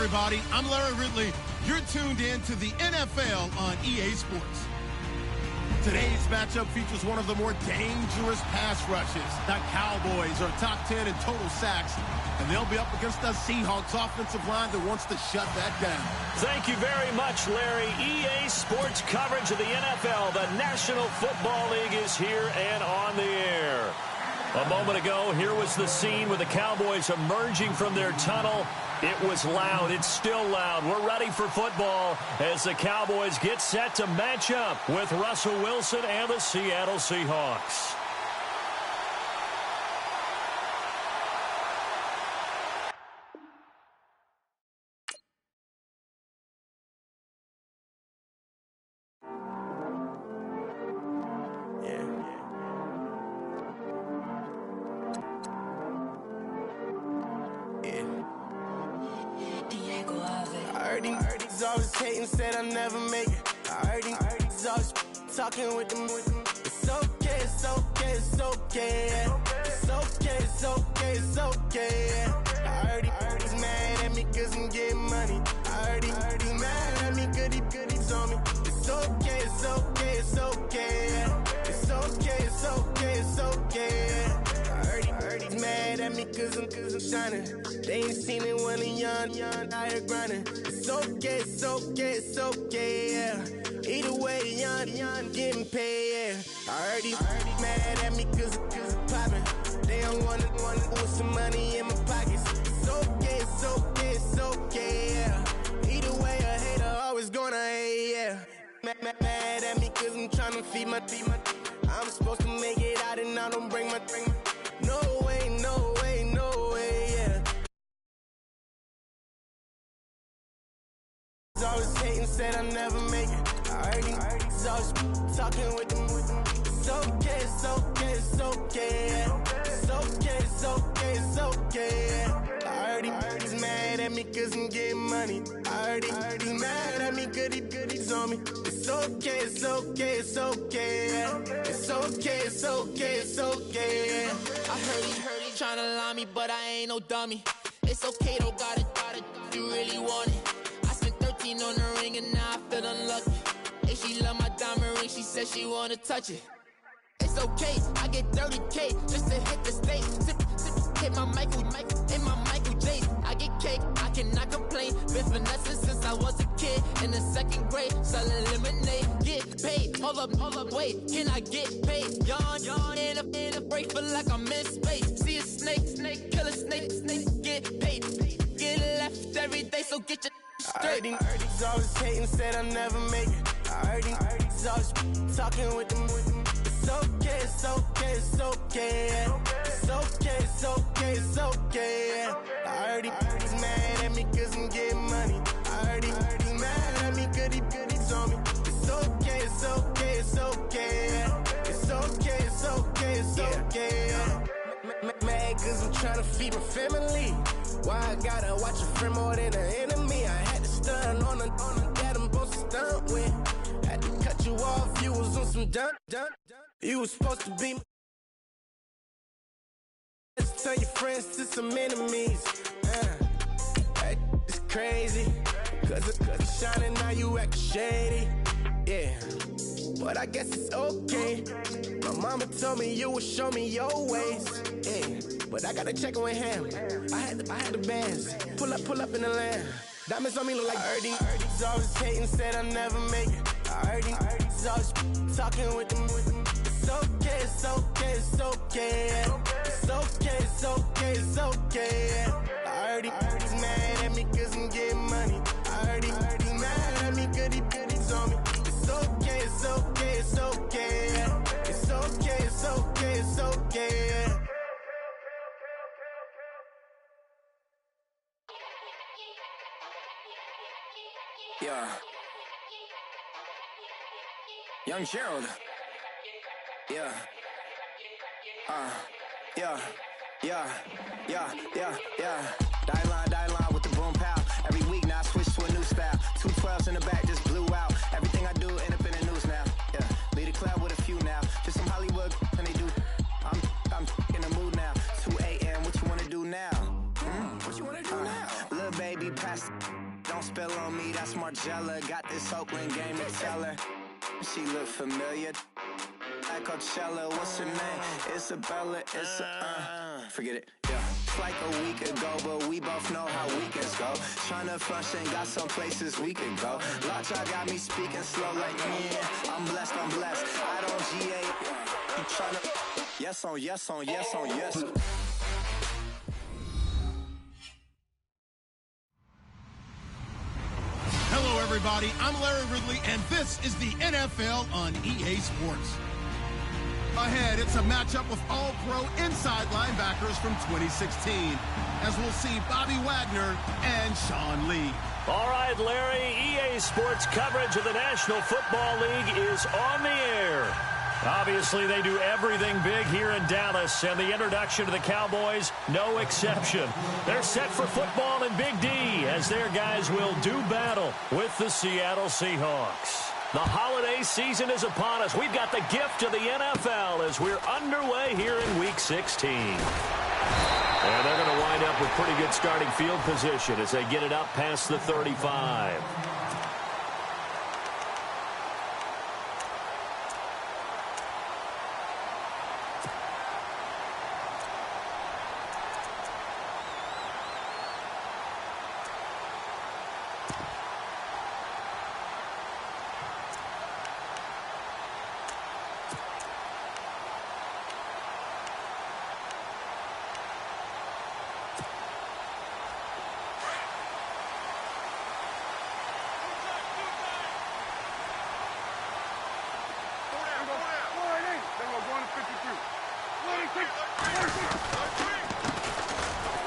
Everybody, I'm Larry Ridley. You're tuned in to the NFL on EA Sports. Today's matchup features one of the more dangerous pass rushes. The Cowboys are top 10 in total sacks, and they'll be up against the Seahawks offensive line that wants to shut that down. Thank you very much, Larry. EA Sports coverage of the NFL. The National Football League is here and on the air. A moment ago, here was the scene with the Cowboys emerging from their tunnel. It was loud. It's still loud. We're ready for football as the Cowboys get set to match up with Russell Wilson and the Seattle Seahawks. Always hating, said I'll never make it. I heard he's always talking with them. It's okay, it's okay, it's okay. It's okay, it's okay, it's okay. I heard he's mad at me cause I'm getting money. I heard he's mad at me cause he's on me. It's okay, it's okay, it's okay. It's okay, it's okay, it's okay. I heard he's mad at me cause I'm shining. They ain't seen it when I'm young, out here grinding. It's okay, it's okay, it's okay, yeah. Either way, young, getting paid, yeah. I heard he's mad at me cause I'm poppin'. They don't wanna put some money in my pockets. It's okay, it's okay, it's okay, yeah. Either way, a hater always gonna hate, yeah. Mad at me cause I'm tryna feed my I'm supposed to make it out and I don't bring my no way, no way, no way, yeah. Always hating, said I'll never make it. I heard he's always talking with them. It's okay, it's okay, it's okay. It's okay, it's okay, it's okay. I heard he's mad at me cause I'm getting money. I heard he's mad at me cause he's on me. It's okay, it's okay, it's okay. It's okay, it's okay, it's okay. I heard he tryna lie me, but I ain't no dummy. It's okay though, got it, you really want it. On the ring and now I feel unlucky. Hey, she love my diamond ring, she said she wanna touch it. It's okay, I get 30K just to hit the stage. Sip, hit my Michael, in my Michael J. I get cake, I cannot complain. Been finessing since I was a kid in the second grade. Selling lemonade, get paid. Hold up, wait, can I get paid? Yawn in a break, feel like I'm in space. See a snake, kill a snake, get paid. Get left every day, so get your I heard he's always hating, said I'll never make it. I heard he's always talking with them. It's okay, it's okay, it's okay. It's okay, it's okay, it's okay. I heard he's mad at me cause I'm getting money. I heard he's mad at me cause he's on me. It's okay, it's okay, it's okay. It's okay, it's okay, it's okay. Mad cause I'm trying to feed my family. Why I gotta watch a friend more than an enemy? I had to stun on a that I'm supposed to stunt with. Had to cut you off, you was on some dun. You was supposed to be turn your friends to some enemies. It's crazy. Cause it's shining, now you act shady. Yeah, but I guess it's okay. My mama told me you would show me your ways. Yeah, but I gotta check with him. I had the bands. Pull up in the land. Diamonds on me look like Ernie. He's always hating, said I'll never make it. I heard he's always talking with them. It's okay, it's okay, it's okay. It's okay, it's okay, it's okay. I heard he's mad at me cause I'm getting money. I heard he's mad at me cause he's on me. It's okay, it's okay, it's okay. It's okay, it's okay, it's okay. Yeah. Young Gerald. Yeah. Yeah. Die line with the boom pow. Every week now I switch to a new style. 212s in the back just blew out. Everything I do end up in the news now. Yeah. Lead a club with a few now. Just some Hollywood and they do. I'm in the mood now. 2 a.m. What you wanna do now? What you wanna do now? Little baby, pass. Don't spill on me. That's Margella. Got this Oakland game to tell her. She look familiar. Like Coachella, what's her name? Isabella, forget it, yeah. It's like a week ago, but we both know how weekends go. Tryna function, got some places we could go. Lockjaw got me speaking slow like, yeah, I'm blessed. I don't GA, you tryna, yes on yes. Hello, everybody. I'm Larry Ridley, and this is the NFL on EA Sports. Ahead, it's a matchup with all-pro inside linebackers from 2016, as we'll see Bobby Wagner and Sean Lee. All right, Larry, EA Sports coverage of the National Football League is on the air. Obviously, they do everything big here in Dallas, and the introduction to the Cowboys, no exception. They're set for football in Big D, as their guys will do battle with the Seattle Seahawks. The holiday season is upon us. We've got the gift of the NFL as we're underway here in Week 16. And they're going to wind up with pretty good starting field position as they get it up past the 35.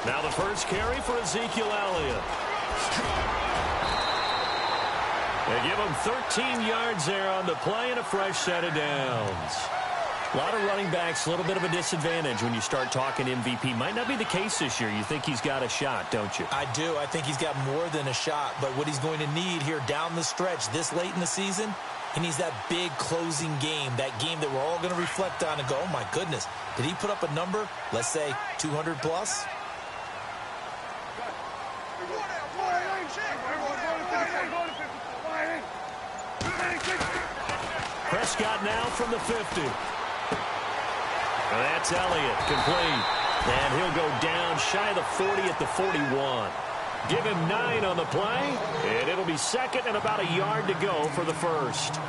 Now the first carry for Ezekiel Elliott. They give him 13 yards there on the play and a fresh set of downs. A lot of running backs, a little bit of a disadvantage when you start talking MVP. Might not be the case this year. You think he's got a shot, don't you? I do. I think he's got more than a shot. But what he's going to need here down the stretch this late in the season, he needs that big closing game, that game that we're all going to reflect on and go, oh, my goodness, did he put up a number, let's say 200 plus? Prescott now from the 50. That's Elliott, complete. And he'll go down shy of the 40 at the 41. Give him 9 on the play, and it'll be second and about a yard to go for the first.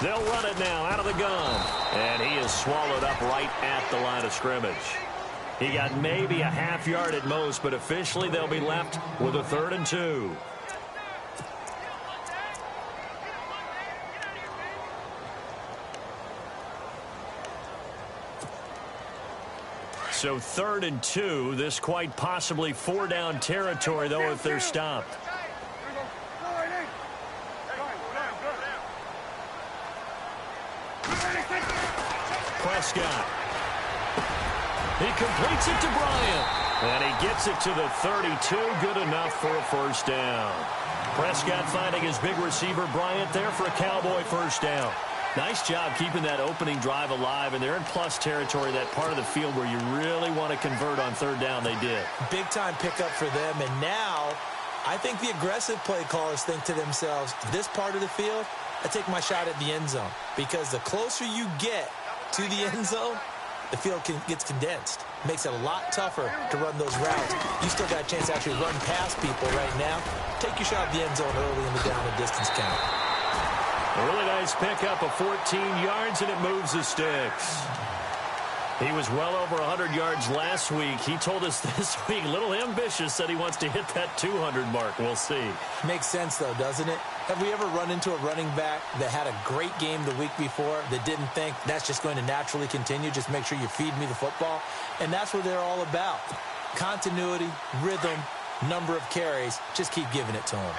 They'll run it now out of the gun. And he is swallowed up right at the line of scrimmage. He got maybe a half yard at most, but officially they'll be left with a 3rd and 2. So 3rd and 2. This quite possibly 4-down territory, though, if they're stopped. Prescott. He completes it to Bryant. And he gets it to the 32. Good enough for a first down. Prescott finding his big receiver Bryant there for a Cowboy first down. Nice job keeping that opening drive alive. And they're in plus territory, that part of the field where you really want to convert on 3rd down. They did. Big time pickup for them. And now I think the aggressive play callers think to themselves, this part of the field, I take my shot at the end zone. Because the closer you get to the end zone, the field gets condensed. Makes it a lot tougher to run those routes. You still got a chance to actually run past people right now. Take your shot at the end zone early in the down and distance count. A really nice pickup of 14 yards, and it moves the sticks. He was well over 100 yards last week. He told us this week, a little ambitious, that he wants to hit that 200 mark. We'll see. Makes sense, though, doesn't it? Have we ever run into a running back that had a great game the week before that didn't think that's just going to naturally continue? Just make sure you feed me the football. And that's what they're all about. Continuity, rhythm, number of carries. Just keep giving it to him.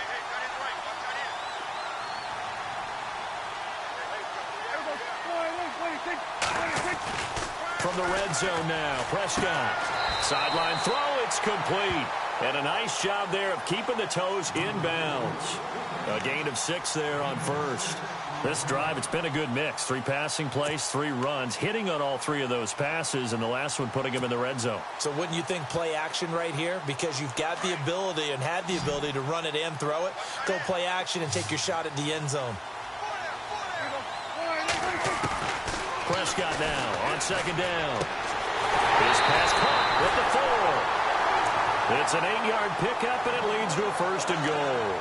From the red zone now, Prescott. Sideline throw, it's complete. And a nice job there of keeping the toes inbounds. A gain of 6 there on first. This drive, it's been a good mix. 3 passing plays, 3 runs, hitting on all 3 of those passes, and the last one putting him in the red zone. So wouldn't you think play action right here? Because you've got the ability and had the ability to run it and throw it. Go play action and take your shot at the end zone. Prescott now on second down. His pass caught with the 4. It's an 8-yard pickup, and it leads to a 1st and goal.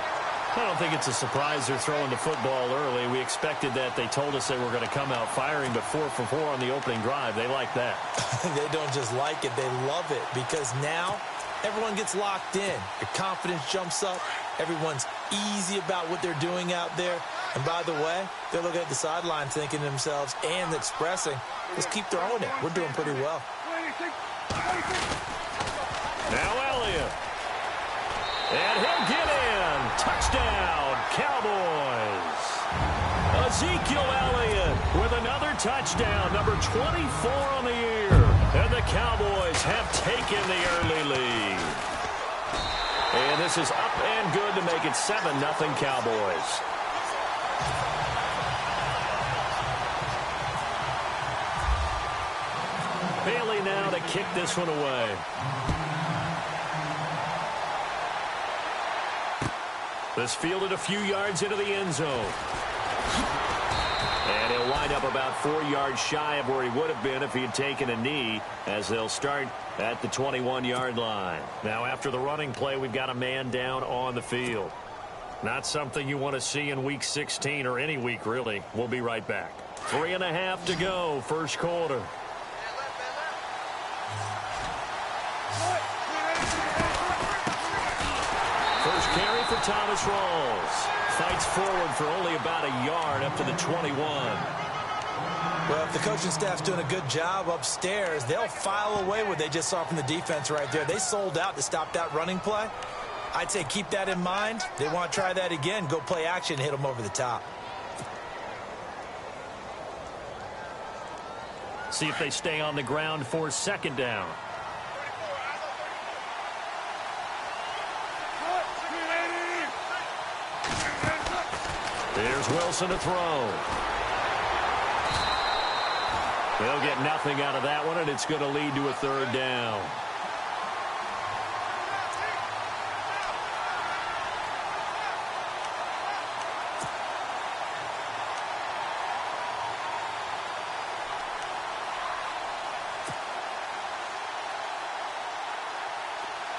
I don't think it's a surprise they're throwing the football early. We expected that. They told us they were going to come out firing, but 4 for 4 on the opening drive. They like that. They don't just like it. They love it because now everyone gets locked in. Your confidence jumps up. Everyone's easy about what they're doing out there. And by the way, they're looking at the sideline thinking to themselves and expressing, let's keep throwing it. We're doing pretty well. Now Elliott. And he'll get in. Touchdown, Cowboys. Ezekiel Elliott with another touchdown, number 24 on the year. And the Cowboys have taken the early lead. And this is up and good to make it 7-0 Cowboys. Bailey now to kick this one away. This fielded a few yards into the end zone. And he'll wind up about 4 yards shy of where he would have been if he had taken a knee, as they'll start at the 21-yard line. Now, after the running play, we've got a man down on the field. Not something you want to see in Week 16 or any week, really. We'll be right back. 3.5 to go, first quarter. First carry for Thomas Rawls. Fights forward for only about a yard up to the 21. Well, if the coaching staff's doing a good job upstairs, they'll file away what they just saw from the defense right there. They sold out to stop that running play. I'd say keep that in mind. They want to try that again. Go play action and hit them over the top. See if they stay on the ground for second down. There's Wilson to throw. They'll get nothing out of that one, and it's going to lead to a 3rd down.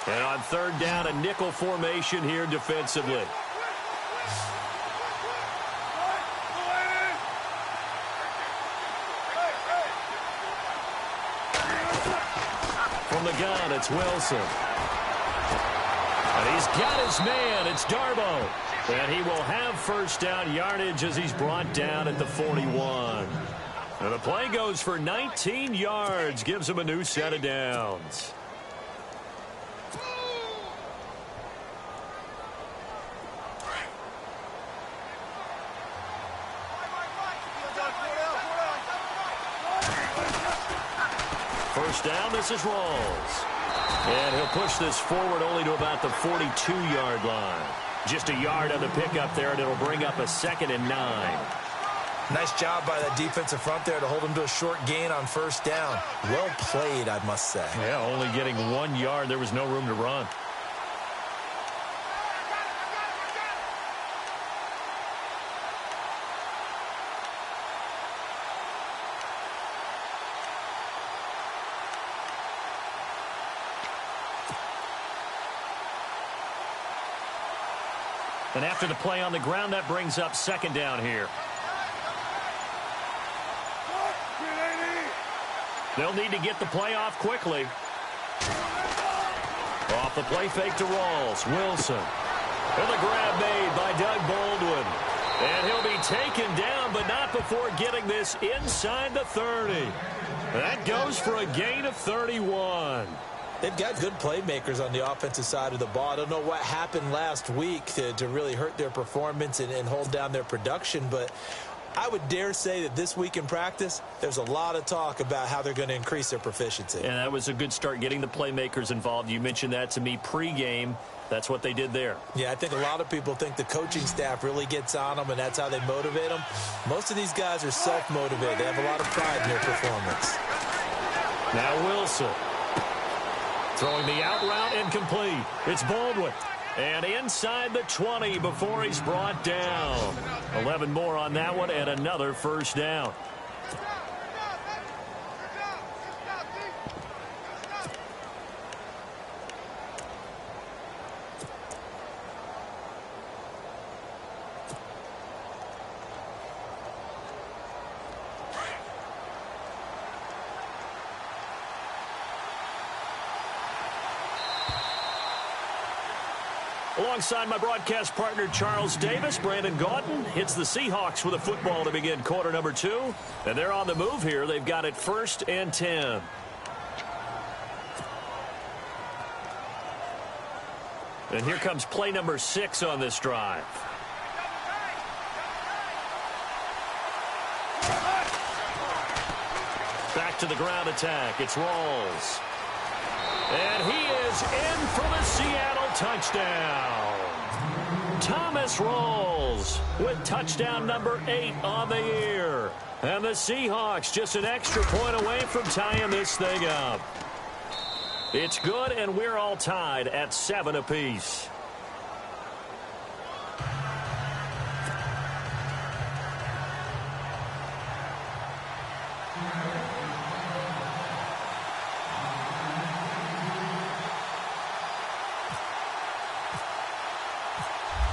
And on 3rd down, a nickel formation here defensively. From the gun, it's Wilson. And he's got his man. It's Darboh. And he will have first down yardage as he's brought down at the 41. And the play goes for 19 yards. Gives him a new set of downs. First down, this is Rawls. And he'll push this forward only to about the 42-yard line. Just a yard on the pickup there, and it'll bring up a 2nd and 9. Nice job by that defensive front there to hold him to a short gain on first down. Well played, I must say. Yeah, only getting 1 yard. There was no room to run. And after the play on the ground, that brings up second down here. They'll need to get the play off quickly. Off the play fake to Rawls. Wilson. And the grab made by Doug Baldwin. And he'll be taken down, but not before getting this inside the 30. That goes for a gain of 31. They've got good playmakers on the offensive side of the ball. I don't know what happened last week to really hurt their performance and hold down their production, but I would dare say that this week in practice, there's a lot of talk about how they're going to increase their proficiency. And that was a good start, getting the playmakers involved. You mentioned that to me pregame. That's what they did there. Yeah, I think a lot of people think the coaching staff really gets on them, and that's how they motivate them. Most of these guys are self-motivated. They have a lot of pride in their performance. Now Wilson. Throwing the out route incomplete. It's Baldwin. And inside the 20 before he's brought down. 11 more on that one and another first down. Alongside my broadcast partner, Charles Davis, Brandon Gaudin hits the Seahawks with a football to begin quarter number 2. And they're on the move here. They've got it 1st and 10. And here comes play number 6 on this drive. Back to the ground attack. It's Rawls. And he is in for the Seattle touchdown. Thomas Rawls with touchdown number 8 on the year. And the Seahawks just an extra point away from tying this thing up. It's good, and we're all tied at 7 apiece.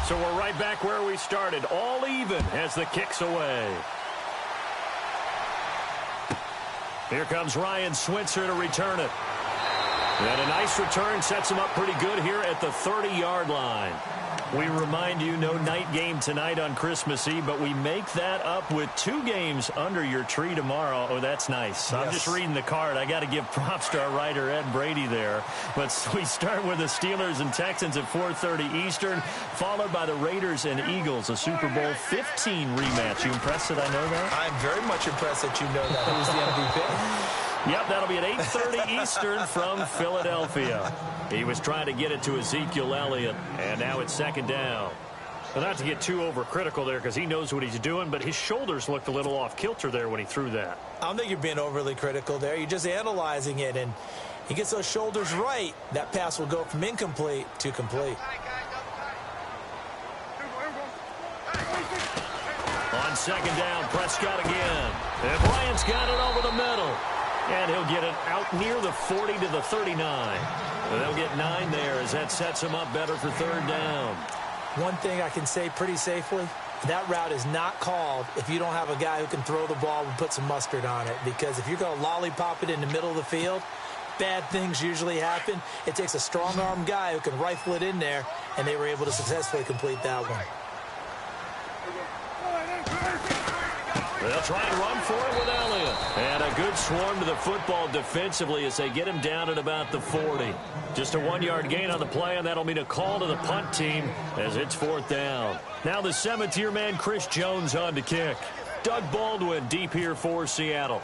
So we're right back where we started, all even as the kick's away. Here comes Ryan Switzer to return it. And a nice return sets him up pretty good here at the 30-yard line. We remind you, no night game tonight on Christmas Eve, but we make that up with 2 games under your tree tomorrow. Oh, that's nice. Yes. I'm just reading the card. I got to give props to our writer, Ed Brady, there. But we start with the Steelers and Texans at 4:30 Eastern, followed by the Raiders and Eagles, a Super Bowl 15 rematch. You impressed that I know that? I'm very much impressed that you know that. Who's the MVP? Yep, that'll be at 8:30 Eastern from Philadelphia. He was trying to get it to Ezekiel Elliott, and now it's 2nd down. Well, not to get too overcritical there because he knows what he's doing, but his shoulders looked a little off kilter there when he threw that. I don't think you're being overly critical there. You're just analyzing it, and he gets those shoulders right. That pass will go from incomplete to complete. On 2nd down, Prescott again. And Bryant's got it over the middle. And he'll get it out near the 40 to the 39. And they'll get 9 there as that sets him up better for 3rd down. One thing I can say pretty safely, that route is not called if you don't have a guy who can throw the ball and put some mustard on it. Because if you're going to lollipop it in the middle of the field, bad things usually happen. It takes a strong-arm guy who can rifle it in there, and they were able to successfully complete that one. They'll try and run for it with Elliott. And a good swarm to the football defensively as they get him down at about the 40. Just a 1-yard gain on the play, and that'll mean a call to the punt team as it's 4th down. Now the 7th-year man, Chris Jones, on to kick. Doug Baldwin deep here for Seattle.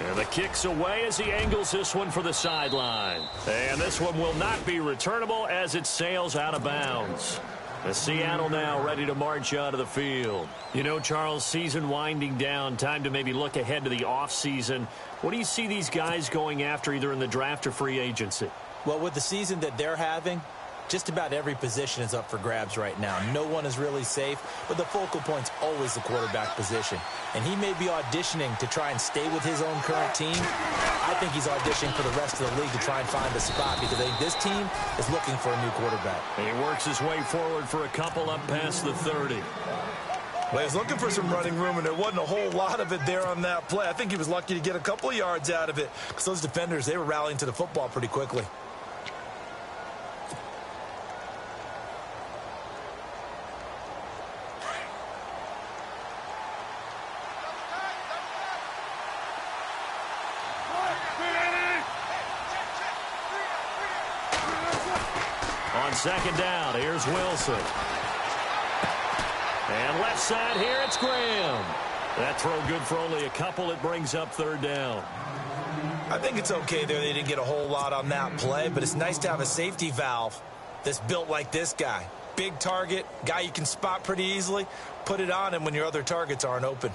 And the kick's away as he angles this one for the sideline. And this one will not be returnable as it sails out of bounds. The Seattle now ready to march out of the field. You know, Charles, season winding down, time to maybe look ahead to the offseason. What do you see these guys going after either in the draft or free agency? Well, with the season that they're having, just about every position is up for grabs right now. No one is really safe, but the focal point's always the quarterback position. And he may be auditioning to try and stay with his own current team. I think he's auditioning for the rest of the league to try and find a spot because I think this team is looking for a new quarterback. And he works his way forward for a couple up past the 30. Well, he was looking for some running room, and there wasn't a whole lot of it there on that play. I think he was lucky to get a couple of yards out of it because those defenders, they were rallying to the football pretty quickly. On second down, here's Wilson. And left side here, it's Graham. That throw good for only a couple. It brings up third down. I think it's okay there. They didn't get a whole lot on that play, but it's nice to have a safety valve that's built like this guy. Big target, guy you can spot pretty easily. Put it on him when your other targets aren't open.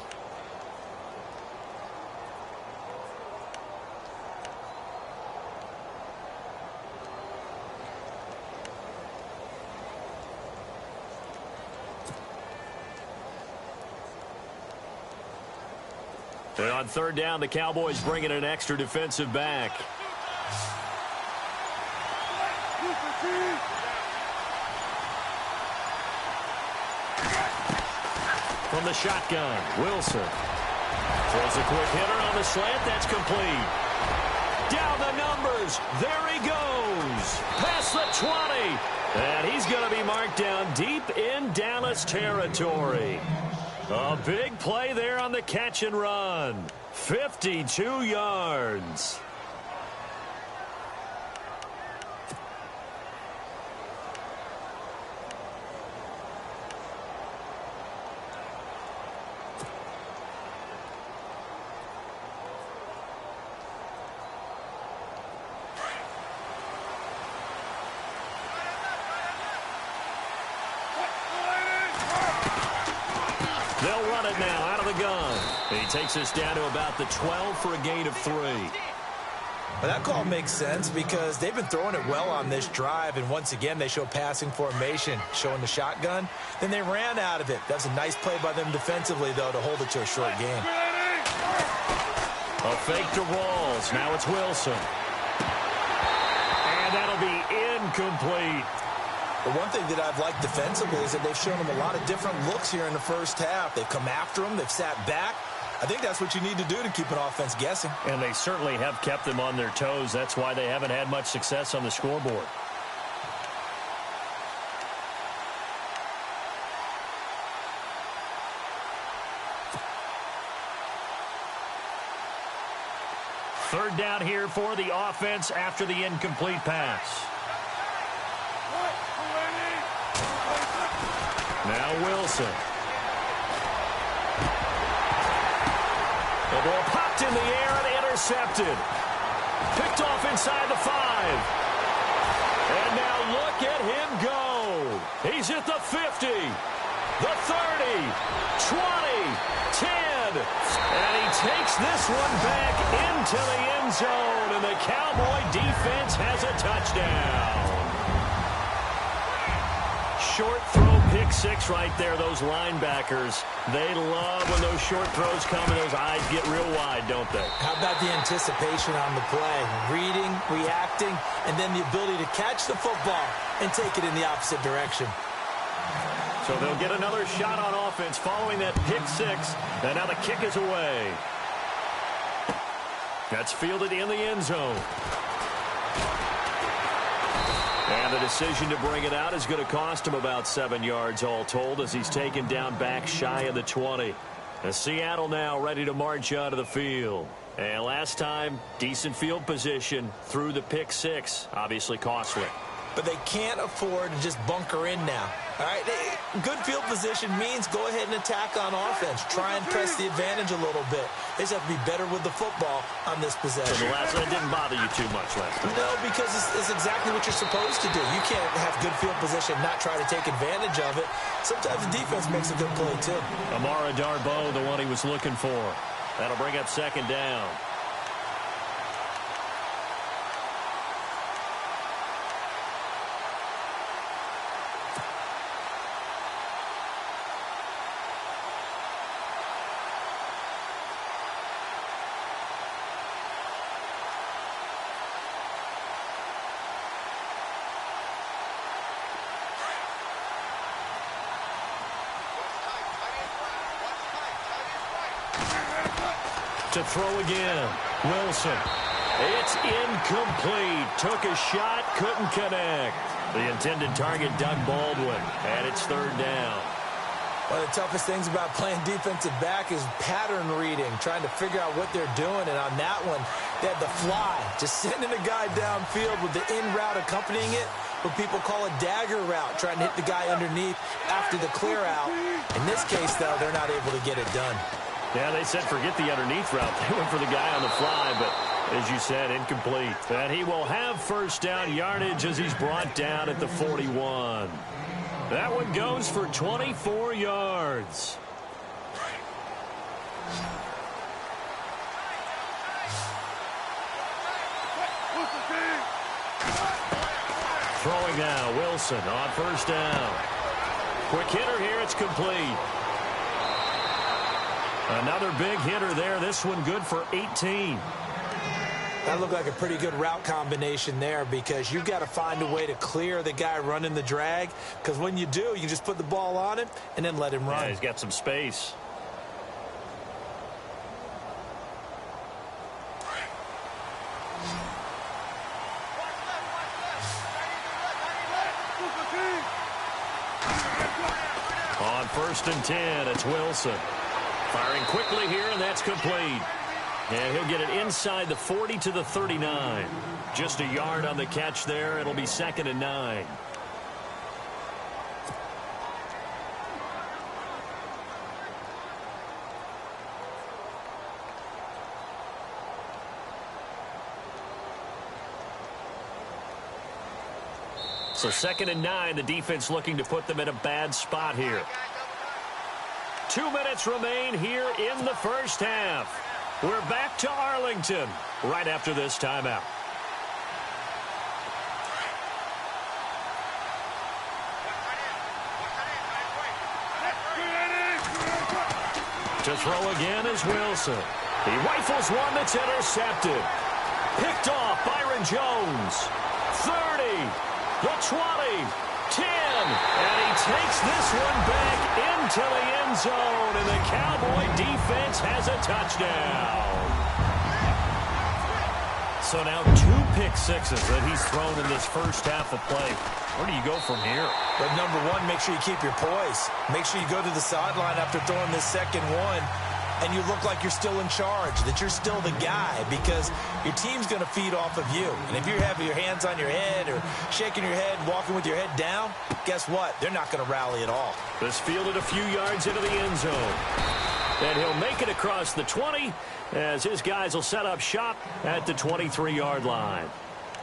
And on third down, the Cowboys bring in an extra defensive back. From the shotgun, Wilson throws a quick hitter on the slant. That's complete. Down the numbers. There he goes. Past the 20. And he's going to be marked down deep in Dallas territory. A big play there on the catch and run. 52 yards. They'll run it now out of the gun. He takes us down to about the 12 for a gain of 3. Well, that call makes sense because they've been throwing it well on this drive, and once again they show passing formation, showing the shotgun. Then they ran out of it. That was a nice play by them defensively, though, to hold it to a short game. A fake to Rawls. Now it's Wilson. And that'll be incomplete. The one thing that I've liked defensively is that they've shown them a lot of different looks here in the first half. They've come after them. They've sat back. I think that's what you need to do to keep an offense guessing. And they certainly have kept them on their toes. That's why they haven't had much success on the scoreboard. Third down here for the offense after the incomplete pass. Now Wilson. The ball popped in the air and intercepted. Picked off inside the 5. And now look at him go. He's at the 50, the 30, 20, 10. And he takes this one back into the end zone. And the Cowboy defense has a touchdown. Short throw, pick 6 right there. Those linebackers, they love when those short throws come and those eyes get real wide, don't they? How about the anticipation on the play? Reading, reacting, and then the ability to catch the football and take it in the opposite direction. So they'll get another shot on offense following that pick 6. And now the kick is away. That's fielded in the end zone. And the decision to bring it out is going to cost him about 7 yards all told as he's taken down back shy of the 20. And Seattle now ready to march out of the field. And last time, decent field position through the pick 6. Obviously costly. But they can't afford to just bunker in now. All right, good field position means go ahead and attack on offense. Try and press the advantage a little bit. They just have to be better with the football on this possession. So the last one didn't bother you too much last time. No, because it's exactly what you're supposed to do. You can't have good field position, not try to take advantage of it. Sometimes the defense makes a good play, too. Amara Darboh, the one he was looking for. That'll bring up second down. To throw again. Wilson. It's incomplete. Took a shot, couldn't connect. The intended target, Doug Baldwin, and it's third down. One of the toughest things about playing defensive back is pattern reading, trying to figure out what they're doing. And on that one, they had the fly, just sending a guy downfield with the in route accompanying it, what people call a dagger route, trying to hit the guy underneath after the clear out. In this case, though, they're not able to get it done. Yeah, they said forget the underneath route. They went for the guy on the fly, but as you said, incomplete. And he will have first down yardage as he's brought down at the 41. That one goes for 24 yards. Throwing now, Wilson on first down. Quick hitter here, it's complete. Another big hitter there. This one good for 18. That looked like a pretty good route combination there because you've got to find a way to clear the guy running the drag, because when you do, you just put the ball on him and then let him run. Yeah, he's got some space. On 1st and 10, it's Wilson. Firing quickly here, and that's complete. And he'll get it inside the 40 to the 39. Just a yard on the catch there. It'll be 2nd and 9. So 2nd and 9, the defense looking to put them in a bad spot here. 2 minutes remain here in the first half. We're back to Arlington right after this timeout. To throw again is Wilson. He rifles one that's intercepted. Picked off Byron Jones. 30, the 20, 10, and he takes this one back into the end zone, and the Cowboy defense has a touchdown. So now 2 pick sixes that he's thrown in this first half of play. Where do you go from here? But number one, make sure you keep your poise. Make sure you go to the sideline after throwing this second one, and you look like you're still in charge, that you're still the guy, because your team's going to feed off of you. And if you're having your hands on your head or shaking your head, walking with your head down, guess what? They're not going to rally at all. This fielded a few yards into the end zone. And he'll make it across the 20 as his guys will set up shop at the 23-yard line.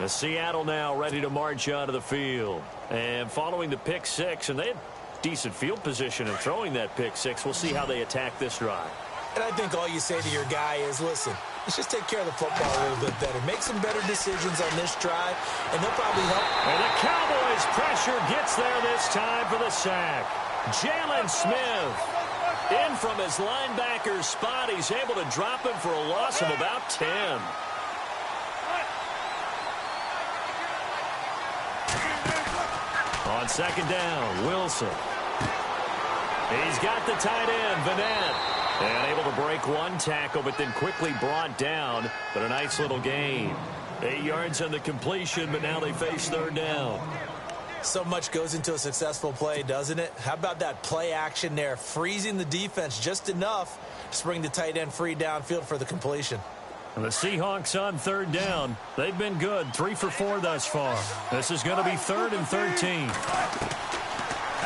The Seattle now ready to march onto the field. And following the pick six, and they had decent field position in throwing that pick six. We'll see how they attack this drive. And I think all you say to your guy is, listen, let's just take care of the football a little bit better. Make some better decisions on this drive, and they'll probably help. And the Cowboys' pressure gets there this time for the sack. Jalen Smith in from his linebacker spot. He's able to drop him for a loss of about 10. On 2nd down, Wilson. He's got the tight end, Vanette. And able to break one tackle, but then quickly brought down. But a nice little gain. 8 yards on the completion, but now they face 3rd down. So much goes into a successful play, doesn't it? How about that play action there, freezing the defense just enough to bring the tight end free downfield for the completion. And the Seahawks on 3rd down. They've been good, 3 for 4 thus far. This is going to be 3rd and 13.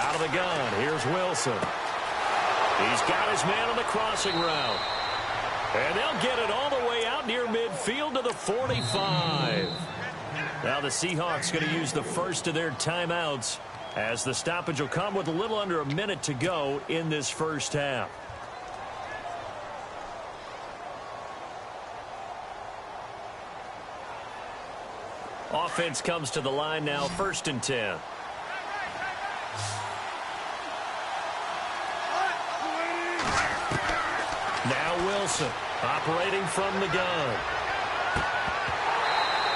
Out of the gun, here's Wilson. He's got his man on the crossing route. And they'll get it all the way out near midfield to the 45. Now the Seahawks going to use the first of their timeouts as the stoppage will come with a little under a minute to go in this first half. Offense comes to the line now, 1st and 10. Now Wilson operating from the gun.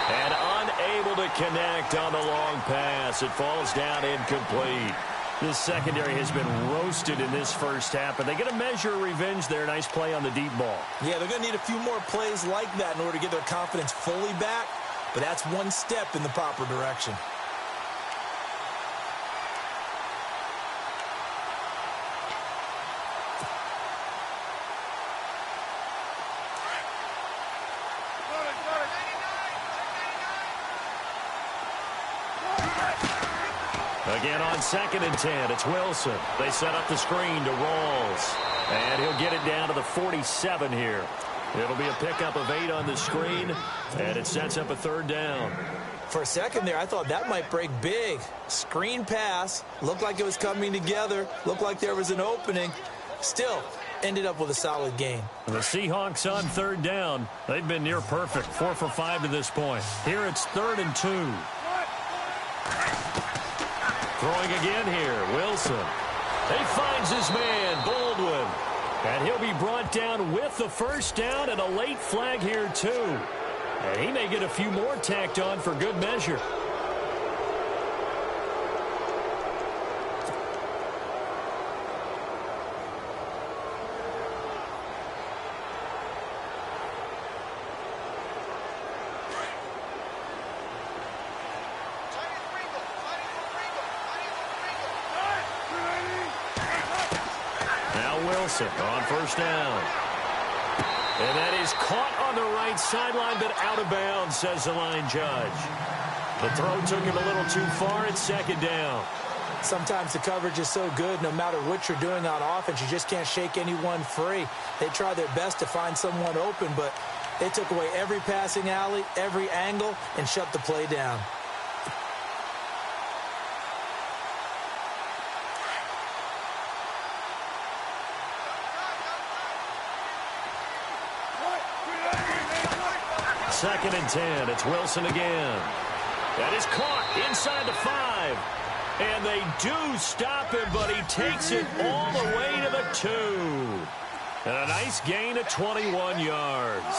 And unable to connect on the long pass. It falls down incomplete. This secondary has been roasted in this first half, but they get a measure of revenge there. Nice play on the deep ball. Yeah, they're going to need a few more plays like that in order to get their confidence fully back, but that's one step in the proper direction. Again on 2nd and 10, it's Wilson. They set up the screen to Rawls, and he'll get it down to the 47 here. It'll be a pickup of 8 on the screen, and it sets up a 3rd down. For a second there, I thought that might break big. Screen pass, looked like it was coming together, looked like there was an opening. Still, ended up with a solid gain. The Seahawks on 3rd down. They've been near perfect, 4 for 5 to this point. Here it's 3rd and 2. Throwing again here, Wilson. He finds his man, Baldwin. And he'll be brought down with the 1st down and a late flag here too. And he may get a few more tacked on for good measure. Wilson on 1st down. And that is caught on the right sideline, but out of bounds, says the line judge. The throw took him a little too far. It's 2nd down. Sometimes the coverage is so good, no matter what you're doing on offense, you just can't shake anyone free. They try their best to find someone open, but they took away every passing alley, every angle, and shut the play down. Second and 10. It's Wilson again. That is caught inside the 5. And they do stop him, but he takes it all the way to the 2. And a nice gain of 21 yards.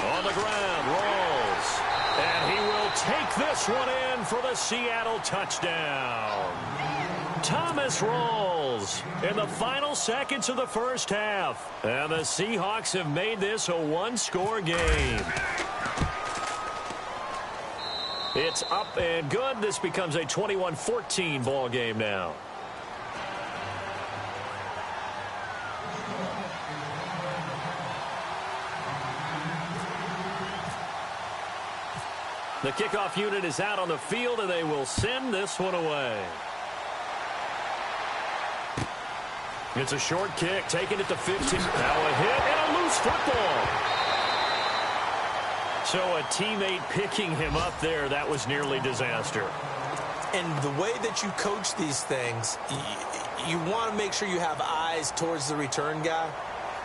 On the ground, Rawls. And he will take this one in for the Seattle touchdown. Thomas Rawls in the final seconds of the first half. And the Seahawks have made this a one-score game. It's up and good. This becomes a 21-14 ball game now. The kickoff unit is out on the field, and they will send this one away. It's a short kick, taking it to 15. Now a hit and a loose football. So a teammate picking him up there, that was nearly disaster. And the way that you coach these things, you want to make sure you have eyes towards the return guy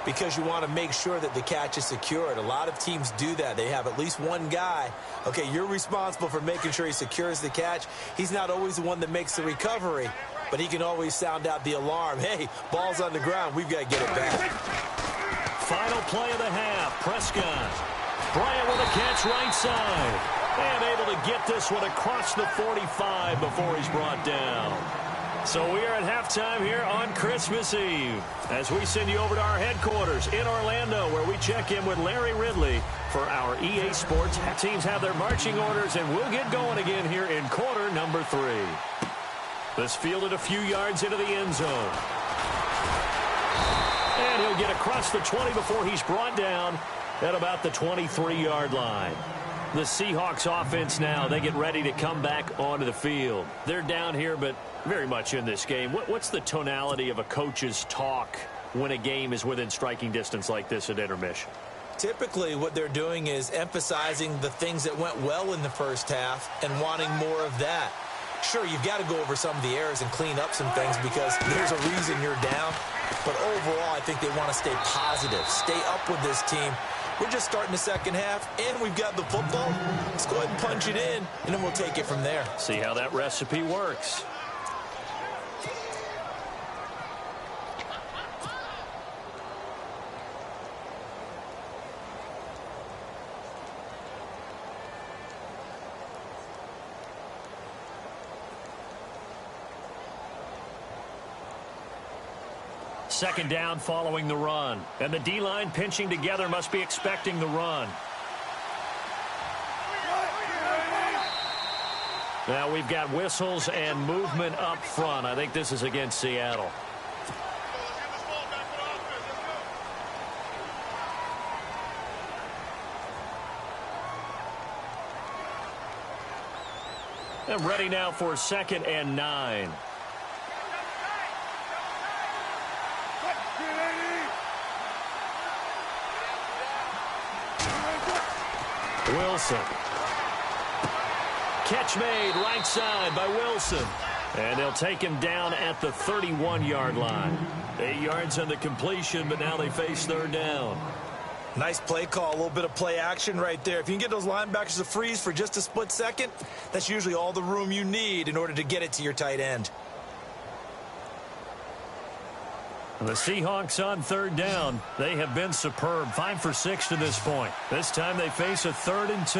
because you want to make sure that the catch is secured. A lot of teams do that. They have at least one guy. Okay, you're responsible for making sure he secures the catch. He's not always the one that makes the recovery, but he can always sound out the alarm. Hey, ball's on the ground. We've got to get it back. Final play of the half. Prescott. Bryant with a catch right side. And able to get this one across the 45 before he's brought down. So we are at halftime here on Christmas Eve as we send you over to our headquarters in Orlando where we check in with Larry Ridley for our EA Sports. Teams have their marching orders and we'll get going again here in quarter number 3. This fielded a few yards into the end zone. And he'll get across the 20 before he's brought down at about the 23-yard line. The Seahawks offense now, they get ready to come back onto the field. They're down here, but very much in this game. What's the tonality of a coach's talk when a game is within striking distance like this at intermission? Typically, what they're doing is emphasizing the things that went well in the first half and wanting more of that. Sure, you've got to go over some of the errors and clean up some things because there's a reason you're down. But overall, I think they want to stay positive, stay up with this team. We're just starting the second half, and we've got the football. Let's go ahead and punch it in, and then we'll take it from there. See how that recipe works. Second down following the run. And the D-line pinching together must be expecting the run. Now we've got whistles and movement up front. I think this is against Seattle. And ready now for 2nd and 9. Wilson. Catch made right side by Wilson. And they'll take him down at the 31-yard line. 8 yards on the completion, but now they face 3rd down. Nice play call, a little bit of play action right there. If you can get those linebackers to freeze for just a split second, that's usually all the room you need in order to get it to your tight end. The Seahawks on 3rd down. They have been superb. 5 for 6 to this point. This time they face a 3rd and 2.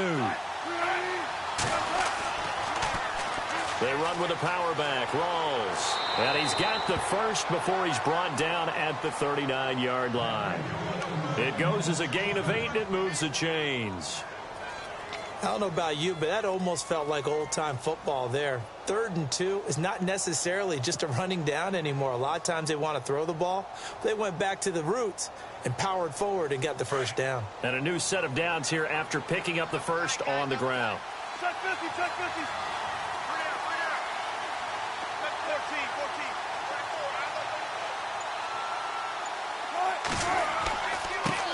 They run with a power back. Rawls. And he's got the first before he's brought down at the 39-yard line. It goes as a gain of 8, and it moves the chains. I don't know about you, but that almost felt like old-time football there. 3rd and 2 is not necessarily just a running down anymore. A lot of times they want to throw the ball. They went back to the roots and powered forward and got the first down. And a new set of downs here after picking up the first on the ground. Check 50, check 50.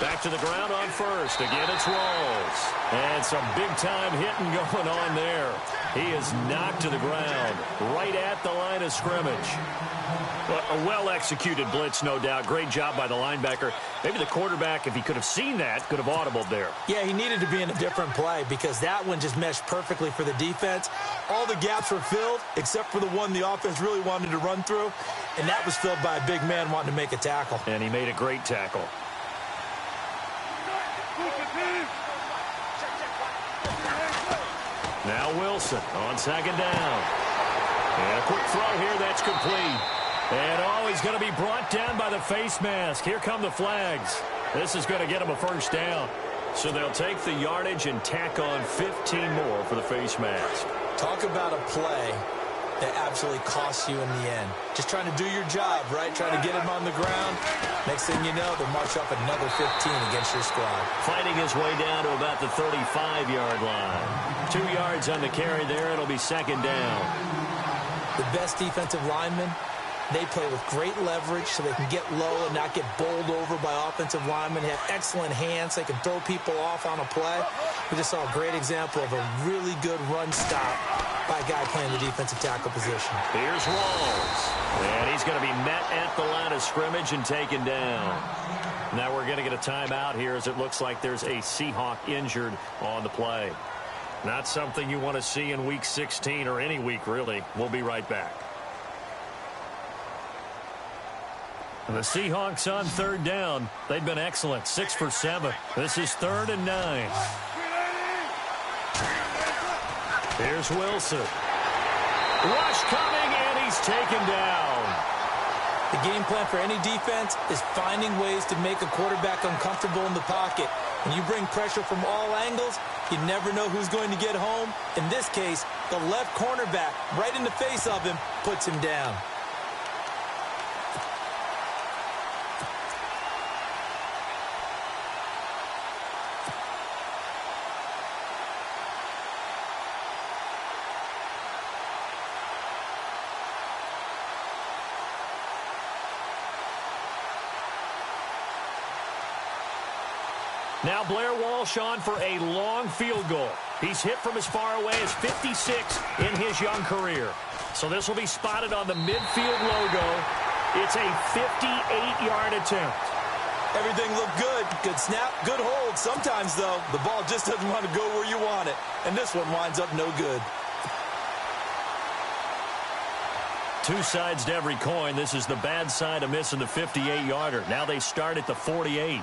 Back to the ground on first. Again, it's Rawls. And some big-time hitting going on there. He is knocked to the ground right at the line of scrimmage. A well-executed blitz, no doubt. Great job by the linebacker. Maybe the quarterback, if he could have seen that, could have audibled there. Yeah, he needed to be in a different play because that one just meshed perfectly for the defense. All the gaps were filled except for the one the offense really wanted to run through, and that was filled by a big man wanting to make a tackle. And he made a great tackle. Now Wilson on 2nd down. And a quick throw here, that's complete. And he's going to be brought down by the face mask. Here come the flags. This is going to get him a first down. So they'll take the yardage and tack on 15 more for the face mask. Talk about a play that absolutely costs you in the end. Just trying to do your job, right? Trying to get him on the ground. Next thing you know, they'll march up another 15 against your squad. Fighting his way down to about the 35-yard line. 2 yards on the carry there. It'll be 2nd down. The best defensive linemen, they play with great leverage so they can get low and not get bowled over by offensive linemen. They have excellent hands. They can throw people off on a play. We just saw a great example of a really good run stop by a guy playing the defensive tackle position. Here's Rawls. And he's going to be met at the line of scrimmage and taken down. Now we're going to get a timeout here as it looks like there's a Seahawk injured on the play. Not something you want to see in Week 16 or any week, really. We'll be right back. The Seahawks on 3rd down. They've been excellent. 6 for 7. This is 3rd and 9. Here's Wilson. Rush coming, and he's taken down. The game plan for any defense is finding ways to make a quarterback uncomfortable in the pocket. When you bring pressure from all angles, you never know who's going to get home. In this case, the left cornerback, right in the face of him, puts him down. Now Blair Walsh on for a long field goal. He's hit from as far away as 56 in his young career. So this will be spotted on the midfield logo. It's a 58-yard attempt. Everything looked good. Good snap, good hold. Sometimes, though, the ball just doesn't want to go where you want it. And this one winds up no good. Two sides to every coin. This is the bad side of missing the 58-yarder. Now they start at the 48.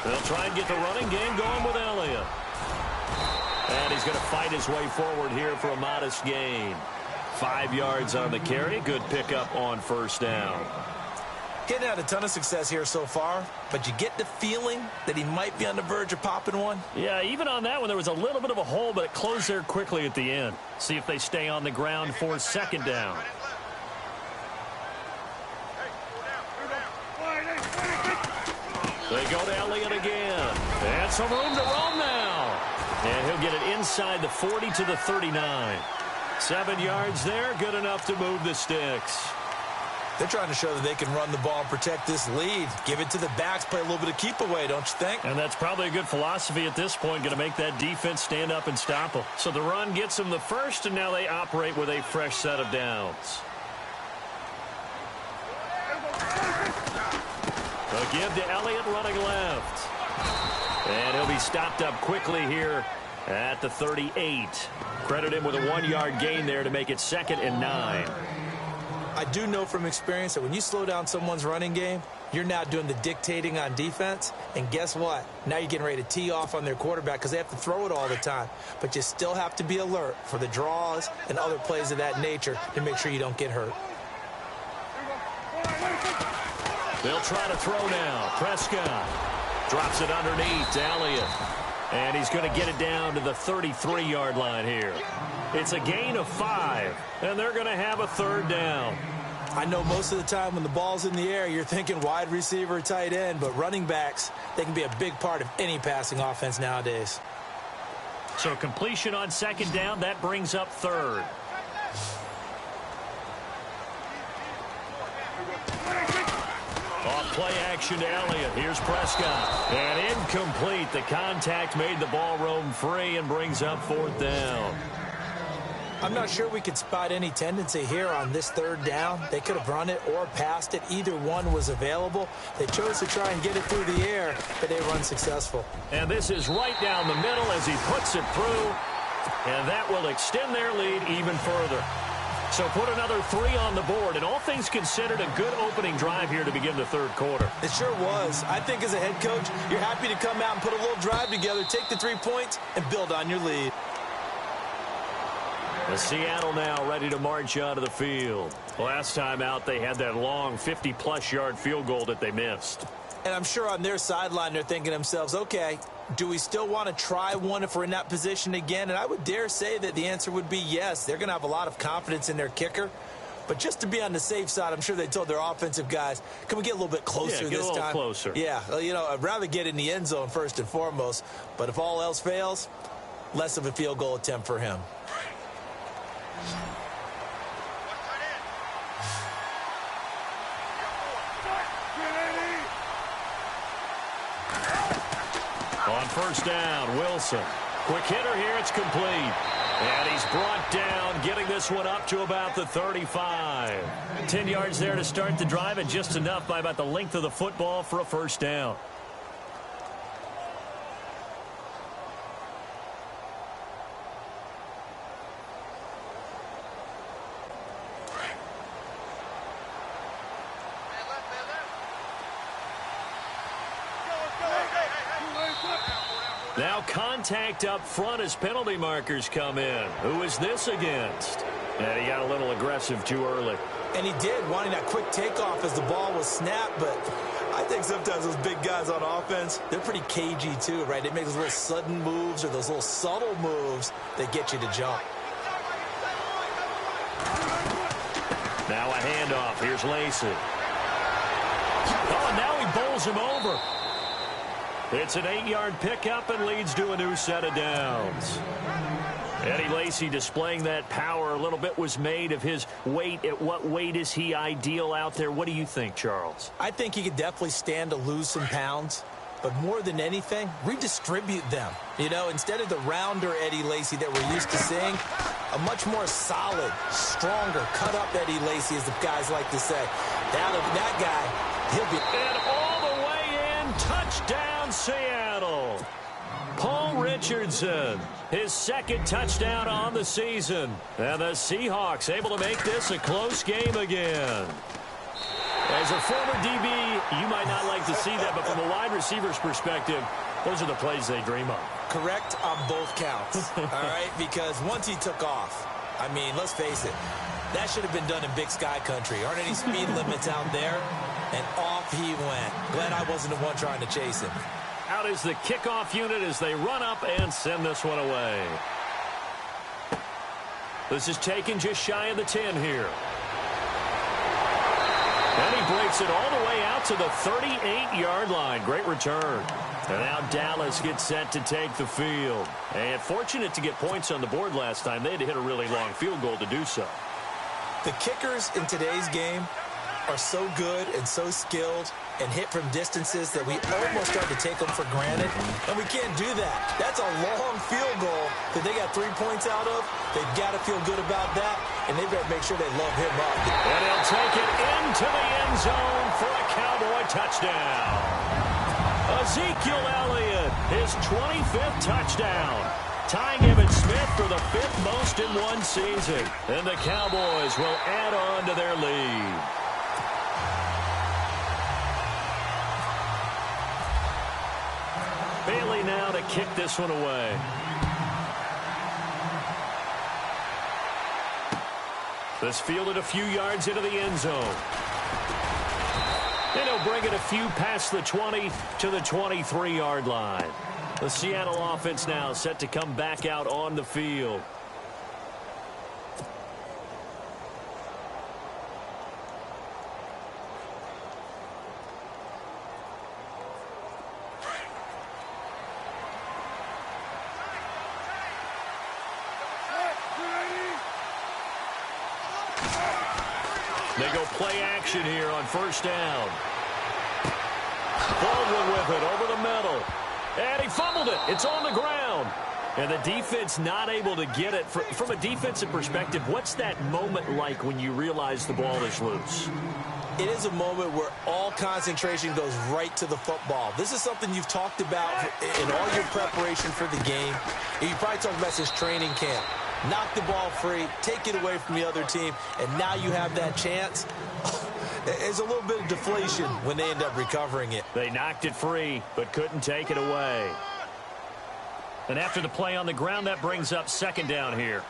They'll try and get the running game going with Elliott. And he's going to fight his way forward here for a modest gain. 5 yards on the carry. Good pickup on first down. Getting had a ton of success here so far, but you get the feeling that he might be on the verge of popping one. Yeah, even on that one, there was a little bit of a hole, but it closed there quickly at the end. See if they stay on the ground for second down. They go to Elliott again. And some room to roam now. And he'll get it inside the 40 to the 39. 7 yards there, good enough to move the sticks. They're trying to show that they can run the ball and protect this lead. Give it to the backs, play a little bit of keep away, don't you think? And that's probably a good philosophy at this point, going to make that defense stand up and stop them. So the run gets them the first, and now they operate with a fresh set of downs. They'll give to Elliott running left. And he'll be stopped up quickly here at the 38. Credit him with a 1-yard gain there to make it 2nd and 9. I do know from experience that when you slow down someone's running game, you're now doing the dictating on defense. And guess what? Now you're getting ready to tee off on their quarterback because they have to throw it all the time. But you still have to be alert for the draws and other plays of that nature to make sure you don't get hurt. They'll try to throw now. Prescott drops it underneath to Elliott. And he's going to get it down to the 33-yard line here. It's a gain of 5, and they're going to have a 3rd down. I know most of the time when the ball's in the air, you're thinking wide receiver, tight end, but running backs, they can be a big part of any passing offense nowadays. So completion on 2nd down, that brings up 3rd. Off play action to Elliott. Here's Prescott. And incomplete. The contact made the ball roam free and brings up 4th down. I'm not sure we could spot any tendency here on this 3rd down. They could have run it or passed it. Either one was available. They chose to try and get it through the air, but they were unsuccessful. And this is right down the middle as he puts it through. And that will extend their lead even further. So put another 3 on the board. And all things considered, a good opening drive here to begin the 3rd quarter. It sure was. I think as a head coach, you're happy to come out and put a little drive together, take the 3 points, and build on your lead. The Seattle now ready to march onto the field. Last time out, they had that long 50-plus yard field goal that they missed. And I'm sure on their sideline, they're thinking to themselves, okay, do we still want to try one if we're in that position again? And I would dare say that the answer would be yes. They're going to have a lot of confidence in their kicker. But just to be on the safe side, I'm sure they told their offensive guys, can we get a little bit closer this time? Get a little closer. Yeah, well, you know, I'd rather get in the end zone first and foremost. But if all else fails, less of a field goal attempt for him. On first down, Wilson. Quick hitter here, it's complete. And he's brought down, getting this one up to about the 35. 10 yards there to start the drive, and just enough by about the length of the football for a first down. Now contact up front as penalty markers come in. Who is this against? And he got a little aggressive too early. And he did, wanting that quick takeoff as the ball was snapped. But I think sometimes those big guys on offense, they're pretty cagey too, right? They make those little sudden moves or those little subtle moves that get you to jump. Now a handoff. Here's Lacey. Oh, and now he bowls him over. It's an 8-yard pickup and leads to a new set of downs. Eddie Lacy displaying that power. A little bit was made of his weight. At what weight is he ideal out there? What do you think, Charles? I think he could definitely stand to lose some pounds. But more than anything, redistribute them. You know, instead of the rounder Eddie Lacy that we're used to seeing, a much more solid, stronger, cut-up Eddie Lacy, as the guys like to say. That guy, he'll be... And all the way in, touchdown, Seattle. Paul Richardson, his second touchdown on the season. And the Seahawks able to make this a close game again. As a former DB, you might not like to see that, but from a wide receiver's perspective, Those are the plays they dream of. Correct on both counts, all right? Because once he took off, I mean, let's face it, that should have been done in Big Sky country. Aren't any speed limits out there? And off he went. Glad I wasn't the one trying to chase him. Out is the kickoff unit as they run up and send this one away. This is taken just shy of the 10 here. And he breaks it all the way out to the 38-yard line. Great return. And now Dallas gets set to take the field. And fortunate to get points on the board last time. They had to hit a really long field goal to do so. The kickers in today's game are so good and so skilled and hit from distances that we almost start to take them for granted. And we can't do that. That's a long field goal that they got 3 points out of. They've got to feel good about that, and they better make sure they love him up. And he'll take it into the end zone for a Cowboy touchdown. Ezekiel Elliott, his 25th touchdown. Tying Emmitt Smith for the 5th most in one season. And the Cowboys will add on to their lead. Bailey now to kick this one away. This fielded a few yards into the end zone. And he'll bring it a few past the 20 to the 23-yard line. The Seattle offense now set to come back out on the field. They go play action here on first down. Baldwin with it over the middle. And he fumbled it. It's on the ground. And the defense not able to get it. From a defensive perspective, what's that moment like when you realize the ball is loose? It is a moment where all concentration goes right to the football. This is something you've talked about in all your preparation for the game. You probably talked about this training camp. Knock the ball free, take it away from the other team, and now you have that chance. There's a little bit of deflation when they end up recovering it. They knocked it free, but couldn't take it away. And after the play on the ground, that brings up second down here.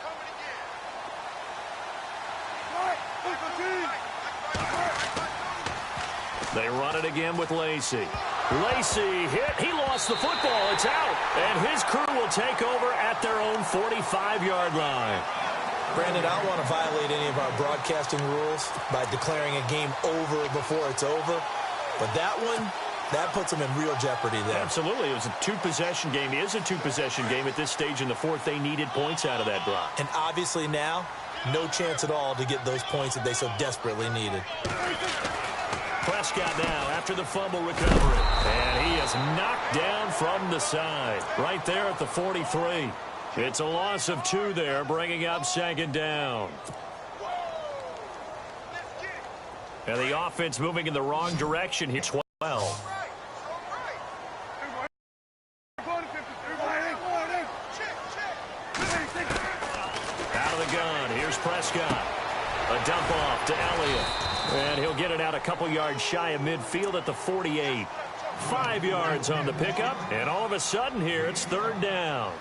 They run it again with Lacy. Lacy hit. He lost the football. It's out. And his crew will take over at their own 45-yard line. Brandon, I don't want to violate any of our broadcasting rules by declaring a game over before it's over. But that one, that puts them in real jeopardy there. Absolutely. It was a two-possession game. It is a two-possession game at this stage in the fourth. They needed points out of that drive. And obviously now, no chance at all to get those points that they so desperately needed. Prescott now after the fumble recovery. And he is knocked down from the side. Right there at the 43. It's a loss of 2 there, bringing up second down. And the offense moving in the wrong direction here. 12. Out of the gun. Here's Prescott. A dump off to Elliott. And he'll get it out a couple yards shy of midfield at the 48. 5 yards on the pickup. And all of a sudden here, it's third down.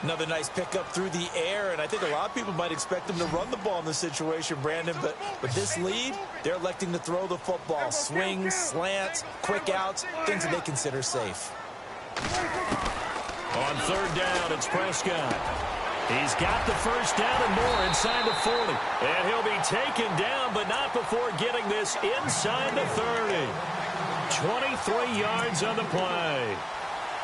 Another nice pickup through the air, and I think a lot of people might expect them to run the ball in this situation, Brandon, but with this lead, they're electing to throw the football. Swings, slants, quick outs, things that they consider safe. On third down, it's Prescott. He's got the first down and more inside the 40. And he'll be taken down, but not before getting this inside the 30. 23 yards on the play.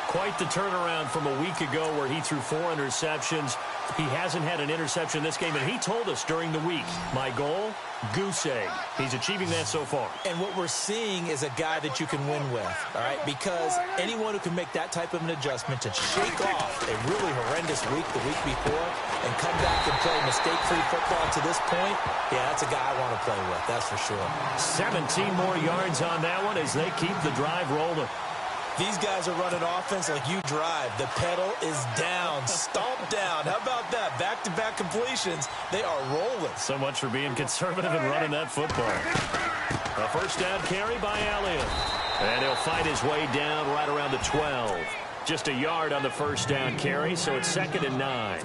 Quite the turnaround from a week ago where he threw 4 interceptions. He hasn't had an interception this game, and he told us during the week, my goal, goose egg. He's achieving that so far. And what we're seeing is a guy that you can win with, all right? Because anyone who can make that type of an adjustment to shake off a really horrendous week the week before and come back and play mistake-free football to this point, yeah, that's a guy I want to play with, that's for sure. 17 more yards on that one as they keep the drive rolling. These guys are running offense like you drive. The pedal is down, stomped down. How about that? Back-to-back completions. They are rolling. So much for being conservative and running that football. A first down carry by Elliott. And he'll fight his way down right around the 12. Just a yard on the first down carry, so it's 2nd and 9.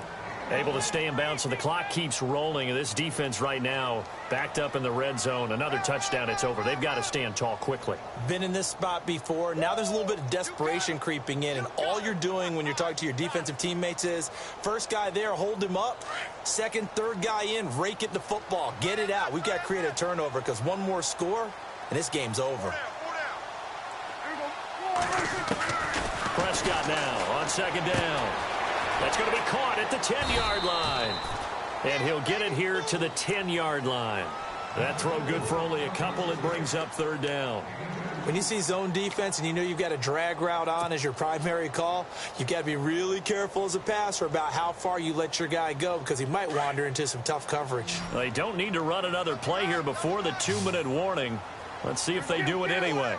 Able to stay in bounds, so the clock keeps rolling. And this defense right now backed up in the red zone. Another touchdown, it's over. They've got to stand tall quickly. Been in this spot before. Now there's a little bit of desperation creeping in. And all you're doing when you're talking to your defensive teammates is, first guy there, hold him up. Second, third guy in, rake it the football. Get it out. We've got to create a turnover because one more score, and this game's over. Prescott now on 2nd down. That's going to be caught at the 10-yard line. And he'll get it here to the 10-yard line. That throw good for only a couple. It brings up 3rd down. When you see zone defense and you know you've got a drag route on as your primary call, you've got to be really careful as a passer about how far you let your guy go because he might wander into some tough coverage. They don't need to run another play here before the 2-minute warning. Let's see if they do it anyway.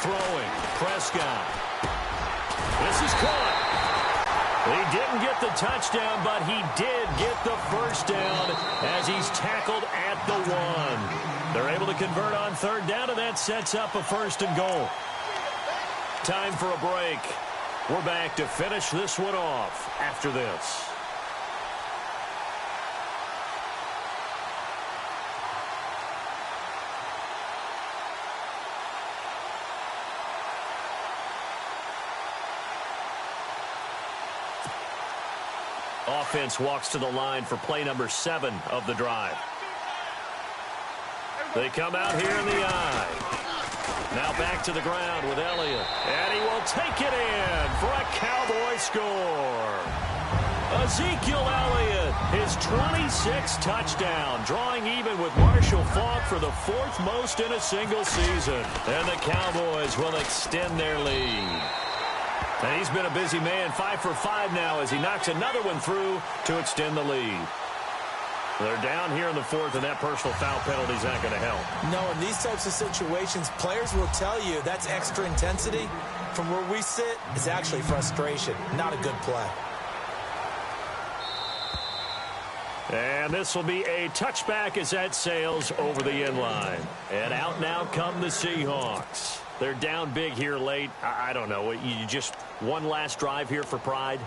Throwing, Prescott. This is caught. He didn't get the touchdown, but he did get the first down as he's tackled at the 1. They're able to convert on 3rd down, and that sets up a 1st and goal. Time for a break. We're back to finish this one off after this. Offense walks to the line for play number 7 of the drive. They come out here in the eye. Now back to the ground with Elliott. And he will take it in for a Cowboy score. Ezekiel Elliott, his 26th touchdown, drawing even with Marshall Faulk for the 4th most in a single season. And the Cowboys will extend their lead. And he's been a busy man, 5 for 5 now as he knocks another one through to extend the lead. They're down here in the 4th, and that personal foul penalty is not going to help. No, in these types of situations, players will tell you that's extra intensity. From where we sit, it's actually frustration, not a good play. And this will be a touchback as that sails over the end line. And out now come the Seahawks. They're down big here late. I don't know. You just one last drive here for pride?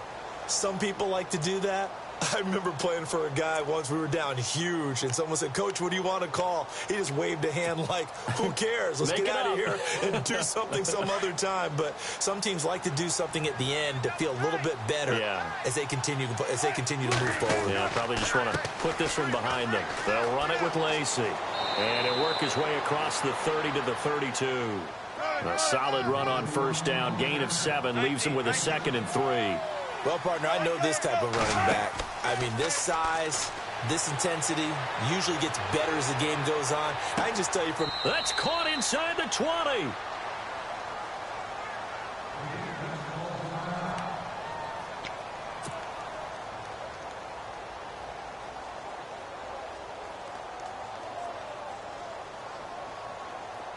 Some people like to do that. I remember playing for a guy once. We were down huge, and someone said, "Coach, what do you want to call?" He just waved a hand like, who cares? Let's get out of here and do something some other time. But some teams like to do something at the end to feel a little bit better as they continue to move forward. Yeah, probably just want to put this one behind them. They'll run it with Lacey. And he'll work his way across the 30 to the 32. A solid run on 1st down. Gain of 7 leaves him with a 2nd and 3. Well, partner, I know this type of running back. I mean, this size, this intensity usually gets better as the game goes on. I can just tell you from... That's caught inside the 20.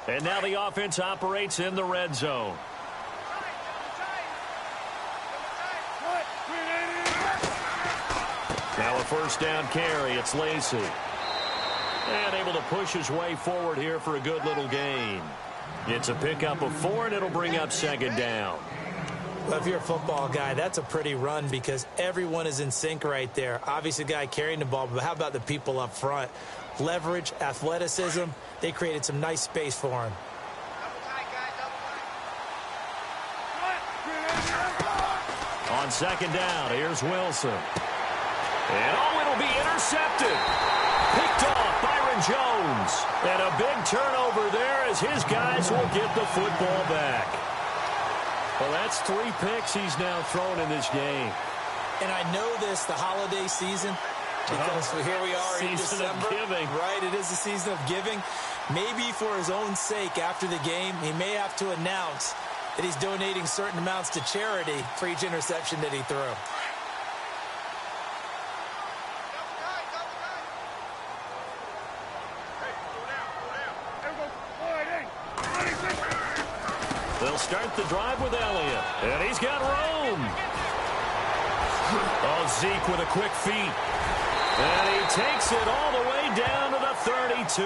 And now the offense operates in the red zone. Now a 1st down carry. It's Lacey. And able to push his way forward here for a good little gain. It's a pickup of 4, and it'll bring up 2nd down. Well, if you're a football guy, that's a pretty run because everyone is in sync right there. Obviously, the guy carrying the ball, but how about the people up front? Leverage, athleticism, they created some nice space for him. On 2nd down, here's Wilson. And it'll be intercepted. Picked off Byron Jones. And a big turnover there as his guys will get the football back. Well, that's 3 picks he's now thrown in this game. And I know this, the holiday season, because here we are in December. Season of giving. Right, it is the season of giving. Maybe for his own sake after the game, he may have to announce that he's donating certain amounts to charity for each interception that he threw. They'll start the drive with Elliott. And he's got room. Oh, Zeke with a quick feet. And he takes it all the way down to the 32.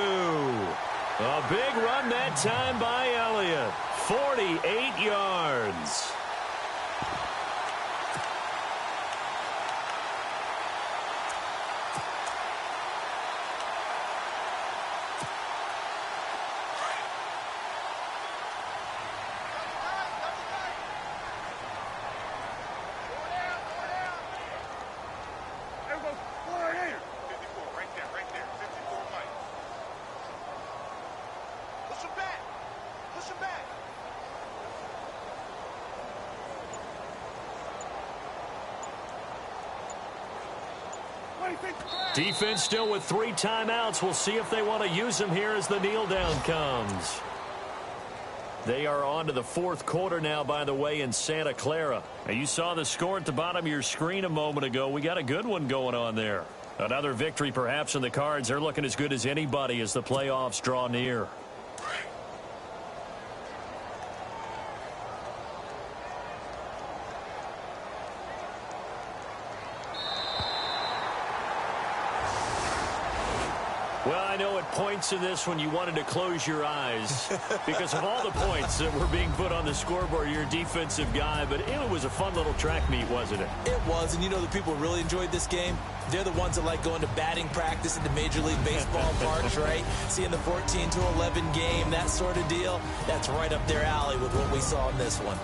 A big run that time by Elliott. 48 yards. Defense still with 3 timeouts. We'll see if they want to use them here as the kneel down comes. They are on to the 4th quarter now, by the way, in Santa Clara. Now, you saw the score at the bottom of your screen a moment ago. We got a good one going on there. Another victory perhaps in the cards. They're looking as good as anybody as the playoffs draw near. Well, I know at points in this when you wanted to close your eyes because of all the points that were being put on the scoreboard. You're a defensive guy, but it was a fun little track meet, wasn't it? It was, and you know the people who really enjoyed this game? They're the ones that like going to batting practice at the Major League Baseball parks, right? Seeing the 14-11 game, that sort of deal. That's right up their alley with what we saw in this one.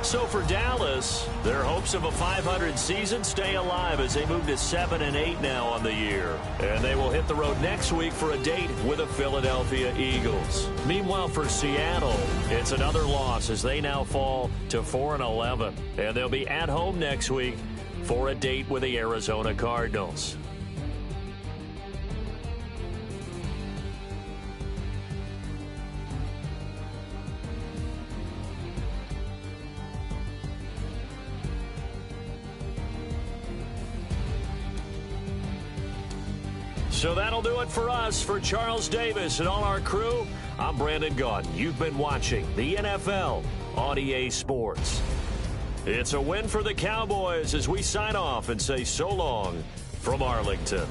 So for Dallas, their hopes of a 500 season stay alive as they move to 7-8 now on the year. And they will hit the road next week for a date with the Philadelphia Eagles. Meanwhile, for Seattle, it's another loss as they now fall to 4-11. And they'll be at home next week for a date with the Arizona Cardinals. So that'll do it for us. For Charles Davis and all our crew, I'm Brandon Gaudin. You've been watching the NFL on EA Sports. It's a win for the Cowboys as we sign off and say so long from Arlington.